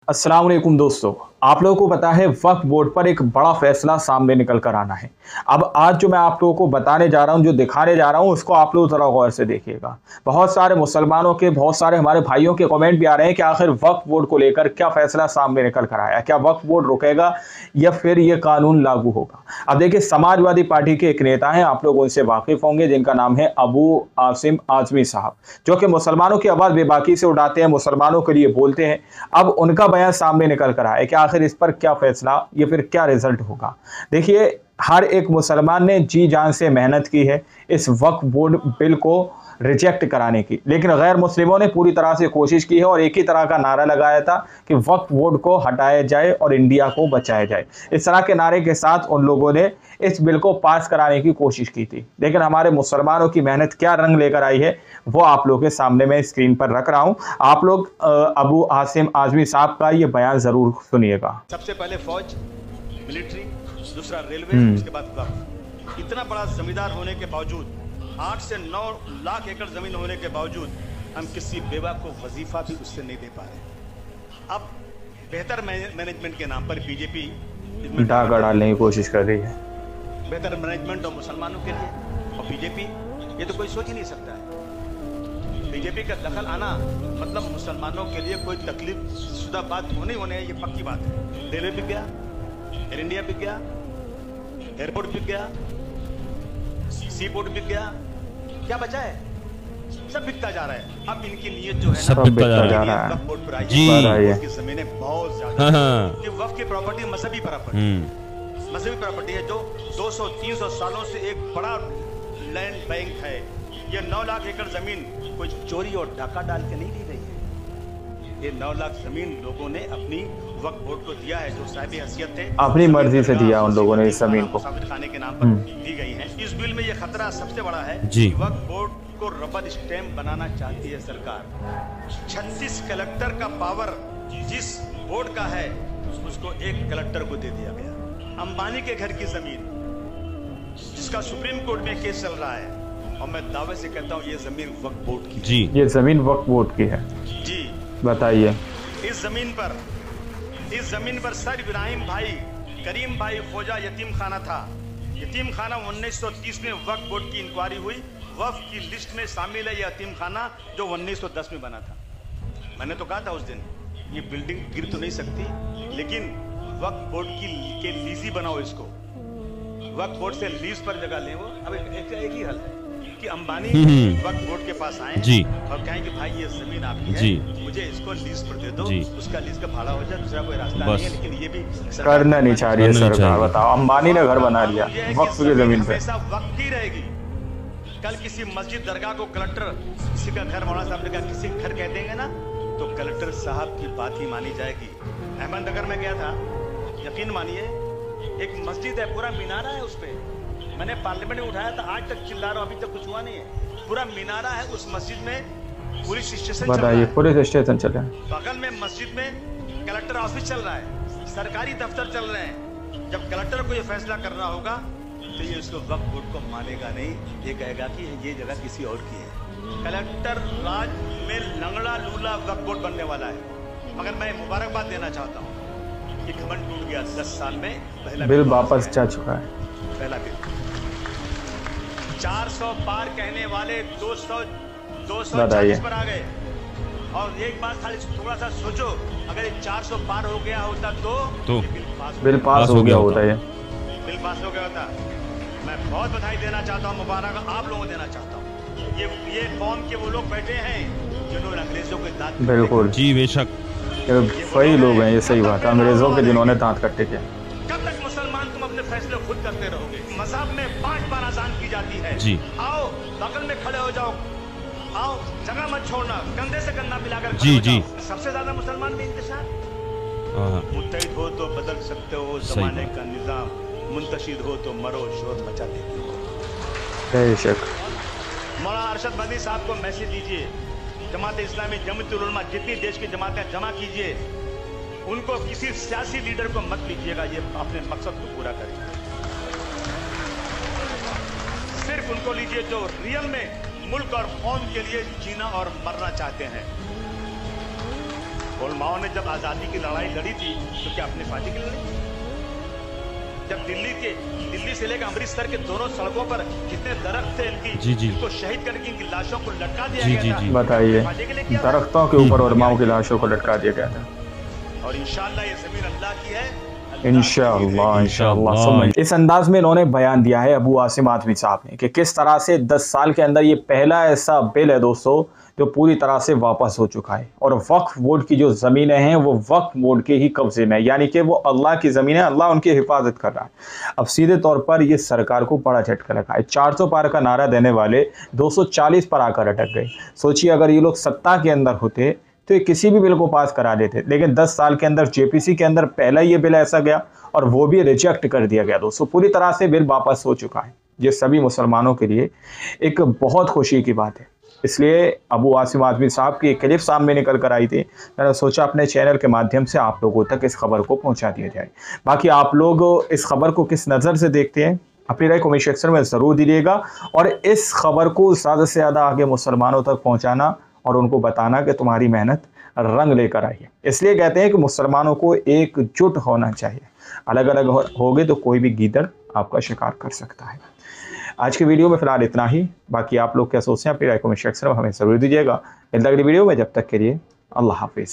अस्सलाम वालेकुम दोस्तों, आप लोगों को पता है वक्फ बोर्ड पर एक बड़ा फैसला सामने निकल कर आना है। अब आज जो मैं आप लोगों को बताने जा रहा हूं, जो दिखाने जा रहा हूं, उसको आप लोग ज़रा गौर से देखिएगा। बहुत सारे मुसलमानों के, बहुत सारे हमारे भाइयों के कमेंट भी आ रहे हैं कि आखिर वक्फ बोर्ड को लेकर क्या फैसला सामने निकल कर आया, क्या वक्फ बोर्ड रुकेगा या फिर ये कानून लागू होगा। अब देखिए, समाजवादी पार्टी के एक नेता हैं, आप लोग उनसे वाकिफ होंगे, जिनका नाम है अबू आसिम आजमी साहब, जो कि मुसलमानों की आवाज़ बेबाकी से उड़ाते हैं, मुसलमानों के लिए बोलते हैं। अब उनका बयान सामने निकल कर आया कि आखिर इस पर क्या फैसला या फिर क्या रिजल्ट होगा। देखिए, हर एक मुसलमान ने जी जान से मेहनत की है इस वक्फ बोर्ड बिल को रिजेक्ट कराने की, लेकिन गैर मुस्लिमों ने पूरी तरह से कोशिश की है और एक ही तरह का नारा लगाया था कि वक्फ बोर्ड को हटाया जाए और इंडिया को बचाया जाए। इस तरह के नारे के साथ उन लोगों ने इस बिल को पास कराने की कोशिश की थी, लेकिन हमारे मुसलमानों की मेहनत क्या रंग लेकर आई है वो आप लोगों के सामने मैं स्क्रीन पर रख रहा हूं। आप लोग अबू आसिम आजमी साहब का ये बयान जरूर सुनिएगा। सबसे पहले फौज, मिलिट्री, दूसरा रेलवे, उसके बाद वक्फ। इतना बड़ा जमींदार होने के बावजूद, 8 से 9 लाख एकड़ जमीन होने के बावजूद हम किसी बेवा को वजीफा भी उससे नहीं दे पा रहे। अब बेहतर मैनेजमेंट के नाम पर बीजेपी डाका डालने की कोशिश कर रही है। बेहतर मैनेजमेंट और मुसलमानों के लिए, और बीजेपी, ये तो कोई सोच ही नहीं सकता है। बीजेपी का दखल आना मतलब मुसलमानों के लिए कोई तकलीफ शुदा बात होने ये पक्की बात है। रेलवे बिक गया, एयर इंडिया बिक गया, एयरपोर्ट बिक गया, सी पोर्ट बिक गया, क्या बचा है? सब बिकता जा रहा है। अब इनकी नीयत जो है सब बिकता जा रहा है जी, इसकी जमीनें बहुत ज्यादा कि वक्फ की प्रॉपर्टी मजहबी प्रॉपर्टी है जो 200-300 सालों से एक बड़ा लैंड बैंक है। ये 9 लाख एकड़ जमीन कोई चोरी और डाका डाल के नहीं दी गई है। ये 9 लाख जमीन लोगों ने अपनी वक्फ बोर्ड को दिया है, जो साहिब हैसियत थे, अपनी मर्जी से दिया उन लोगों ने इस जमीन को, खाने के नाम पर दी गई है। इस बिल में ये खतरा सबसे बड़ा है कि वक्फ बोर्ड को रबर स्टैम्प बनाना चाहती है सरकार। 36 कलेक्टर का पावर जिस बोर्ड का है उसको एक कलेक्टर को दे दिया गया। अंबानी के घर की जमीन जिसका सुप्रीम कोर्ट में केस चल रहा है, और मैं दावे से कहता हूँ ये जमीन वक्फ बोर्ड की जी, ये जमीन वक्फ बोर्ड की है जी। बताइए, इस जमीन पर सर इब्राहिम भाई, करीम भाई खोजा यतीम खाना था। यतीम खाना 1930 में वक्फ बोर्ड की इंक्वायरी हुई, वक्फ की लिस्ट में शामिल है यह यतीम खाना जो 1910 में बना था। मैंने तो कहा था उस दिन ये बिल्डिंग गिर तो नहीं सकती, लेकिन वक्फ बोर्ड के लीज ही बनाओ इसको। वक्फ बोर्ड से लीज पर जगह ले। वो अब एक ही हल है कि अंबानी वक्फ बोर्ड के पास आए जी और कहें कि भाई ये जमीन आपकी है, मुझे इसको लीज पर दे दो, उसका लीज का भाड़ा हो जाए, दूसरा कोई रास्ता नहीं है। लेकिन ये भी करना नहीं चाह रही है सरकार। बताओ, अंबानी ने घर बना लिया वक्फ की जमीन पे, वक्त ही रहेगी। कल किसी मस्जिद दरगाह को कलेक्टर, किसी का घर, मौलाना साहब ने कहा किसी घर कह देंगे ना तो कलेक्टर साहब की बात ही मानी जाएगी। अहमदनगर में गया था, यकीन मानिए, एक मस्जिद है, पूरा मीनारा है उस पे। मैंने पार्लियामेंट में उठाया था, आज तक चिल्ला रहा हूं, अभी तक कुछ हुआ नहीं है। पूरा मीनारा है, उस मस्जिद में पुलिस स्टेशन, बताइए, पुलिस स्टेशन चल रहा है, बगल में मस्जिद में कलेक्टर ऑफिस चल रहा है, सरकारी दफ्तर चल रहे हैं। जब कलेक्टर को ये फैसला करना होगा तो ये उसको वक्फ बोर्ड को मानेगा नहीं, ये कहेगा कि ये जगह किसी और की है। कलेक्टर राज में लंगड़ा लूला वक्फ बोर्ड बनने वाला है। मगर मैं मुबारकबाद देना चाहता हूँ कि घमंड टूट गया। 10 साल में पहला बिल वापस जा चुका है। पहला बिल 400 पार कहने वाले 240 पर आ गए। और एक बात खाली थोड़ा सा सोचो, अगर 400 पार हो गया होता तो बिल पास हो गया होता है, बिल पास हो गया होता। मैं बहुत बधाई देना चाहता हूँ, मुबारक आप लोगों को देना चाहता हूँ। ये कौम के वो लोग बैठे हैं जिन्होंने अंग्रेजों के दांत, बिल्कुल जी, बेशक वही लोग हैं, ये सही बात है, अंग्रेजों के जिन्होंने दांत कट्टे थे। कब तक मुसलमान तुम अपने फैसले खुद करते रहोगे? मज़हब में 5 बार अज़ान की जाती है जी। आओ बगल में खड़े हो जाओ, आओ जगह मत छोड़ना, कंधे से कंधा मिलाकर जी जी। सबसे ज्यादा मुसलमान भी इंतशार। मुत्तहिद हो तो बदल सकते हो जमाने का निजाम, मुंतशिर हो तो मरो शोर मचा देते हो। बेशक। मौलाना अरशद मदनी साहब को मैसेज दीजिए, जमात इस्लामी, जमीयतुल उलमा, जितनी देश की जमातें जमा कीजिए, उनको किसी सियासी लीडर को मत लीजिएगा, ये अपने मकसद को पूरा करें। सिर्फ उनको लीजिए जो रियल में मुल्क और कौम के लिए जीना और मरना चाहते हैं। उलमाओं ने जब आज़ादी की लड़ाई लड़ी थी तो क्या अपनी पार्टी के लिए लड़ी? जब दिल्ली से लेकर अमृतसर के दोनों सड़कों पर जितने दरख्त थे इनको शहीद करके इनकी लाशों को लटका दिया गया था। बताइए, दरख्तों के ऊपर उलमाओं की लाशों को लटका दिया गया था। और इंशाअल्लाह ये ज़मीन अल्लाह की है, इंशाअल्लाह। इस अंदाज में इन्होंने बयान दिया है अबू आसिम आज़मी साहब ने कि किस तरह से 10 साल के अंदर ये पहला ऐसा बिल है दोस्तों जो पूरी तरह से वापस हो चुका है, और वक्फ बोर्ड की जो ज़मीनें हैं वो वक्फ बोर्ड के ही कब्जे में, यानी कि वो अल्लाह की ज़मीन है, अल्लाह उनकी हिफाजत कर रहा है। अब सीधे तौर पर ये सरकार को बड़ा झटका लगा है। 400 पार का नारा देने वाले 240 पर आकर अटक गए। सोचिए अगर ये लोग सत्ता के अंदर होते तो ये किसी भी बिल को पास करा देते, लेकिन 10 साल के अंदर जेपीसी के अंदर पहला ये बिल ऐसा गया और वो भी रिजेक्ट कर दिया गया। दोस्तों पूरी तरह से बिल वापस हो चुका है। ये सभी मुसलमानों के लिए एक बहुत खुशी की बात है। इसलिए अबू आसिम आज़मी साहब की एक क्लिप सामने निकल कर आई थी, मैंने सोचा अपने चैनल के माध्यम से आप लोगों तक इस खबर को पहुंचा दिया जाए। बाकी आप लोग इस खबर को किस नज़र से देखते हैं, अपनी राय कमेंट सेक्शन में ज़रूर दीजिएगा, और इस खबर को ज़्यादा से ज़्यादा आगे मुसलमानों तक पहुँचाना और उनको बताना कि तुम्हारी मेहनत रंग लेकर आई है। इसलिए कहते हैं कि मुसलमानों को एकजुट होना चाहिए। अलग अलग होगे तो कोई भी गीदड़ आपका शिकार कर सकता है। आज की वीडियो में फिलहाल इतना ही। बाकी आप लोग क्या सोचते हैं अपनी राय कमेंट सेक्शन में हमें ज़रूर दीजिएगा। मिलता अगली वीडियो में, जब तक के लिए अल्लाह हाफिज़।